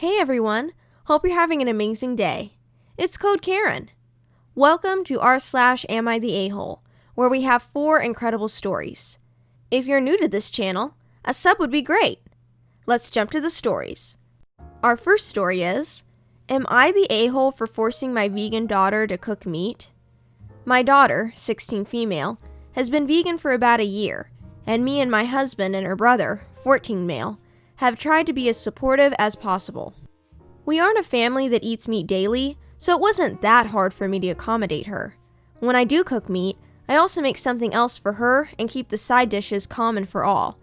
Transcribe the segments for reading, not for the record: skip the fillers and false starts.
Hey everyone, hope you're having an amazing day. It's Code Karen. Welcome to r/Am I the A-hole, where we have 4 incredible stories. If you're new to this channel, a sub would be great. Let's jump to the stories. Our first story is, am I the a-hole for forcing my vegan daughter to cook meat? My daughter, 16 female, has been vegan for about a year, and me and my husband and her brother, 14 male, have tried to be as supportive as possible. We aren't a family that eats meat daily, so it wasn't that hard for me to accommodate her. When I do cook meat, I also make something else for her and keep the side dishes common for all.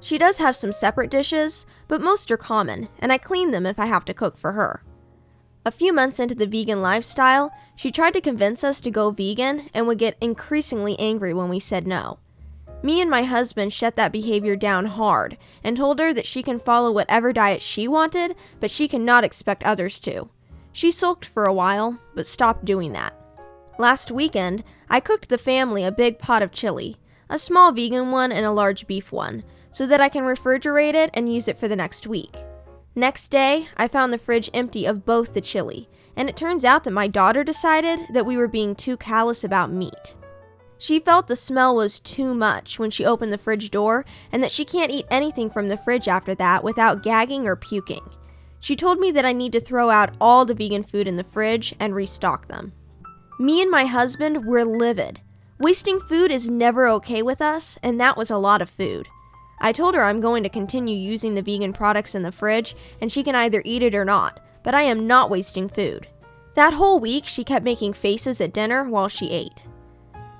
She does have some separate dishes, but most are common, and I clean them if I have to cook for her. A few months into the vegan lifestyle, she tried to convince us to go vegan and would get increasingly angry when we said no. Me and my husband shut that behavior down hard and told her that she can follow whatever diet she wanted, but she cannot expect others to. She sulked for a while, but stopped doing that. Last weekend, I cooked the family a big pot of chili, a small vegan one and a large beef one, so that I can refrigerate it and use it for the next week. Next day, I found the fridge empty of both the chili, and it turns out that my daughter decided that we were being too callous about meat. She felt the smell was too much when she opened the fridge door, and that she can't eat anything from the fridge after that without gagging or puking. She told me that I need to throw out all the vegan food in the fridge and restock them. Me and my husband were livid. Wasting food is never okay with us, and that was a lot of food. I told her I'm going to continue using the vegan products in the fridge, and she can either eat it or not, but I am not wasting food. That whole week, she kept making faces at dinner while she ate.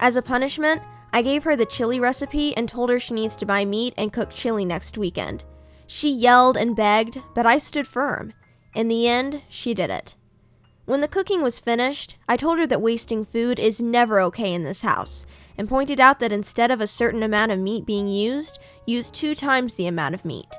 As a punishment, I gave her the chili recipe and told her she needs to buy meat and cook chili next weekend. She yelled and begged, but I stood firm. In the end, she did it. When the cooking was finished, I told her that wasting food is never okay in this house, and pointed out that instead of a certain amount of meat being used, use 2 times the amount of meat.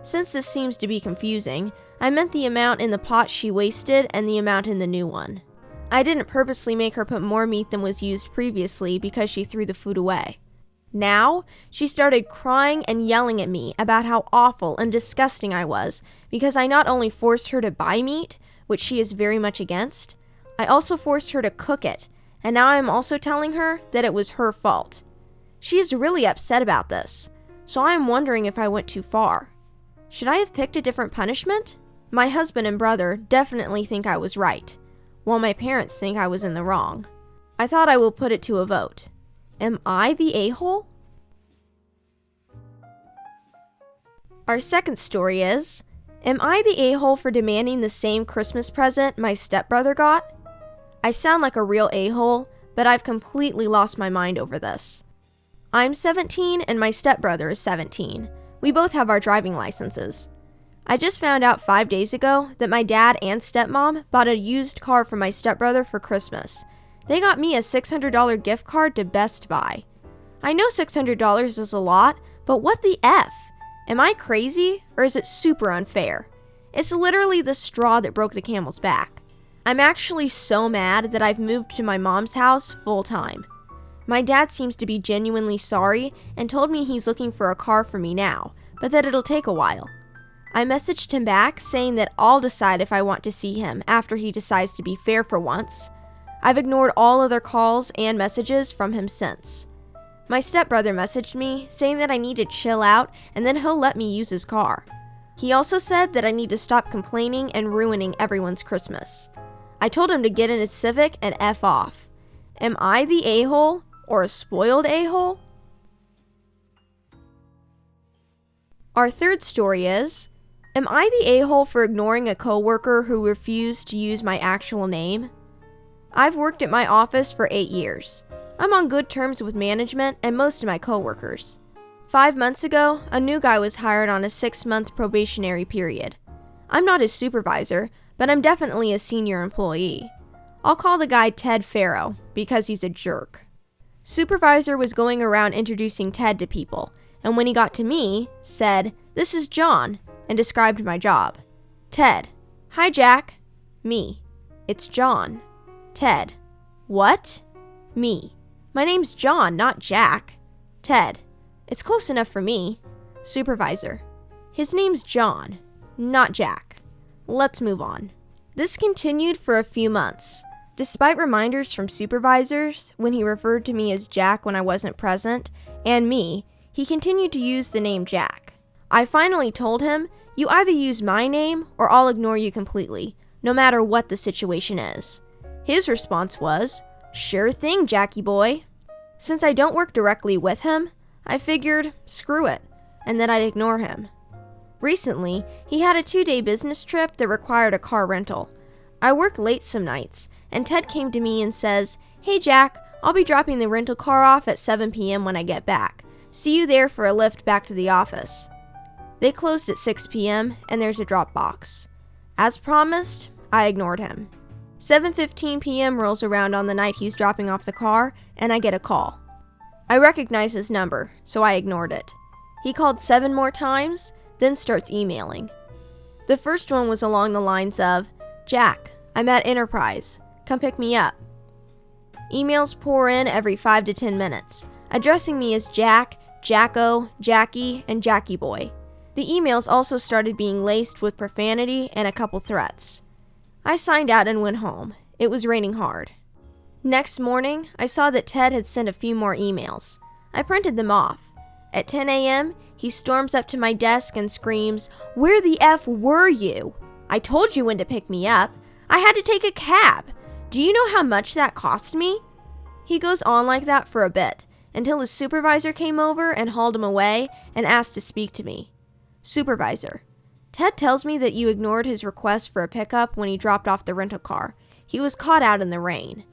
Since this seems to be confusing, I meant the amount in the pot she wasted and the amount in the new one. I didn't purposely make her put more meat than was used previously because she threw the food away. Now, she started crying and yelling at me about how awful and disgusting I was because I not only forced her to buy meat, which she is very much against, I also forced her to cook it, and now I'm also telling her that it was her fault. She is really upset about this, so I'm wondering if I went too far. Should I have picked a different punishment? My husband and brother definitely think I was right, while my parents think I was in the wrong. I thought I will put it to a vote. Am I the a-hole? Our second story is, am I the a-hole for demanding the same Christmas present my stepbrother got? I sound like a real a-hole, but I've completely lost my mind over this. I'm 17 and my stepbrother is 17. We both have our driving licenses. I just found out 5 days ago that my dad and stepmom bought a used car for my stepbrother for Christmas. They got me a $600 gift card to Best Buy. I know $600 is a lot, but what the F? Am I crazy, or is it super unfair? It's literally the straw that broke the camel's back. I'm actually so mad that I've moved to my mom's house full time. My dad seems to be genuinely sorry and told me he's looking for a car for me now, but that it'll take a while. I messaged him back saying that I'll decide if I want to see him after he decides to be fair for once. I've ignored all other calls and messages from him since. My stepbrother messaged me saying that I need to chill out and then he'll let me use his car. He also said that I need to stop complaining and ruining everyone's Christmas. I told him to get in his Civic and F off. Am I the a-hole or a spoiled a-hole? Our third story is, am I the a-hole for ignoring a coworker who refused to use my actual name? I've worked at my office for 8 years. I'm on good terms with management and most of my coworkers. 5 months ago, a new guy was hired on a 6-month probationary period. I'm not his supervisor, but I'm definitely a senior employee. I'll call the guy Ted Farrow because he's a jerk. Supervisor was going around introducing Ted to people, and when he got to me, said, "This is John," and described my job. Ted: "Hi, Jack." Me: "It's John." Ted: "What?" Me: "My name's John, not Jack." Ted: "It's close enough for me." Supervisor: "His name's John, not Jack." Let's move on. This continued for a few months. Despite reminders from supervisors when he referred to me as Jack when I wasn't present, and me, he continued to use the name Jack. I finally told him, "You either use my name or I'll ignore you completely, no matter what the situation is." His response was, "Sure thing, Jackie boy." Since I don't work directly with him, I figured, screw it, and that I'd ignore him. Recently, he had a 2-day business trip that required a car rental. I work late some nights, and Ted came to me and says, "Hey Jack, I'll be dropping the rental car off at 7 p.m. when I get back. See you there for a lift back to the office." They closed at 6 p.m. and there's a drop box. As promised, I ignored him. 7:15 p.m. rolls around on the night he's dropping off the car, and I get a call. I recognize his number, so I ignored it. He called 7 more times, then starts emailing. The first one was along the lines of, "Jack, I'm at Enterprise. Come pick me up." Emails pour in every 5 to 10 minutes, addressing me as Jack, Jacko, Jackie, and Jackie boy. The emails also started being laced with profanity and a couple threats. I signed out and went home. It was raining hard. Next morning, I saw that Ted had sent a few more emails. I printed them off. At 10 a.m., he storms up to my desk and screams, "Where the F were you? I told you when to pick me up. I had to take a cab. Do you know how much that cost me?" He goes on like that for a bit, until his supervisor came over and hauled him away and asked to speak to me. Supervisor: "Ted tells me that you ignored his request for a pickup when he dropped off the rental car. He was caught out in the rain."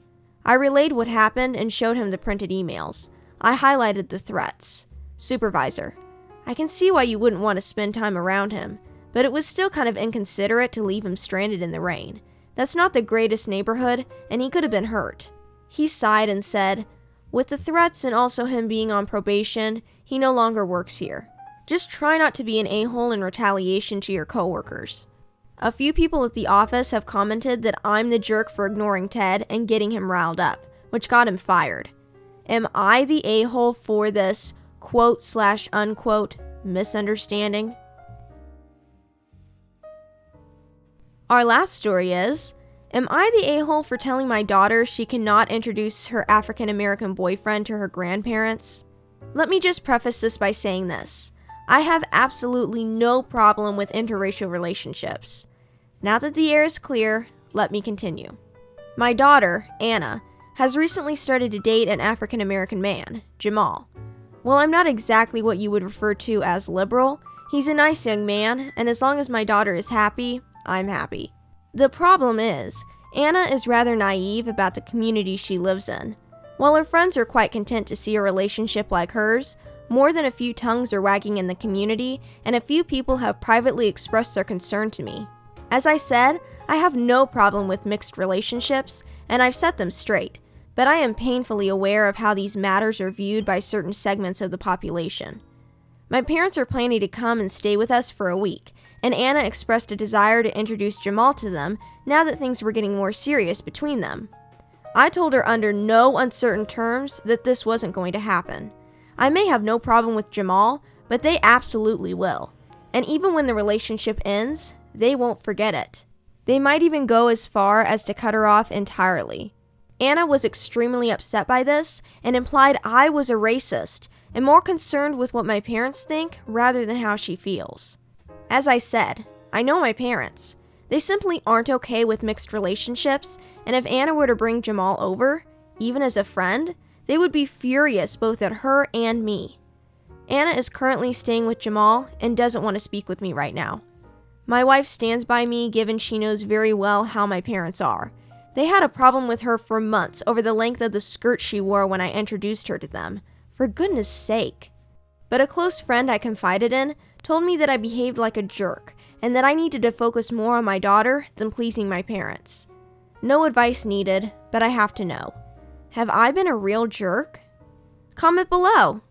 I relayed what happened and showed him the printed emails. I highlighted the threats. Supervisor: "I can see why you wouldn't want to spend time around him, but it was still kind of inconsiderate to leave him stranded in the rain. That's not the greatest neighborhood, and he could have been hurt." He sighed and said, "With the threats and also him being on probation, he no longer works here. Just try not to be an a-hole in retaliation to your coworkers." A few people at the office have commented that I'm the jerk for ignoring Ted and getting him riled up, which got him fired. Am I the a-hole for this quote/unquote misunderstanding? Our last story is, am I the a-hole for telling my daughter she cannot introduce her African American boyfriend to her grandparents? Let me just preface this by saying this. I have absolutely no problem with interracial relationships. Now that the air is clear, let me continue. My daughter, Anna, has recently started to date an African American man, Jamal. While I'm not exactly what you would refer to as liberal, he's a nice young man, and as long as my daughter is happy, I'm happy. The problem is, Anna is rather naive about the community she lives in. While her friends are quite content to see a relationship like hers, more than a few tongues are wagging in the community, and a few people have privately expressed their concern to me. As I said, I have no problem with mixed relationships, and I've set them straight, but I am painfully aware of how these matters are viewed by certain segments of the population. My parents are planning to come and stay with us for a week, and Anna expressed a desire to introduce Jamal to them now that things were getting more serious between them. I told her under no uncertain terms that this wasn't going to happen. I may have no problem with Jamal, but they absolutely will. And even when the relationship ends, they won't forget it. They might even go as far as to cut her off entirely. Anna was extremely upset by this and implied I was a racist and more concerned with what my parents think rather than how she feels. As I said, I know my parents. They simply aren't okay with mixed relationships, and if Anna were to bring Jamal over, even as a friend, they would be furious both at her and me. Anna is currently staying with Jamal and doesn't want to speak with me right now. My wife stands by me given she knows very well how my parents are. They had a problem with her for months over the length of the skirt she wore when I introduced her to them. For goodness sake. But a close friend I confided in told me that I behaved like a jerk and that I needed to focus more on my daughter than pleasing my parents. No advice needed, but I have to know. Have I been a real jerk? Comment below.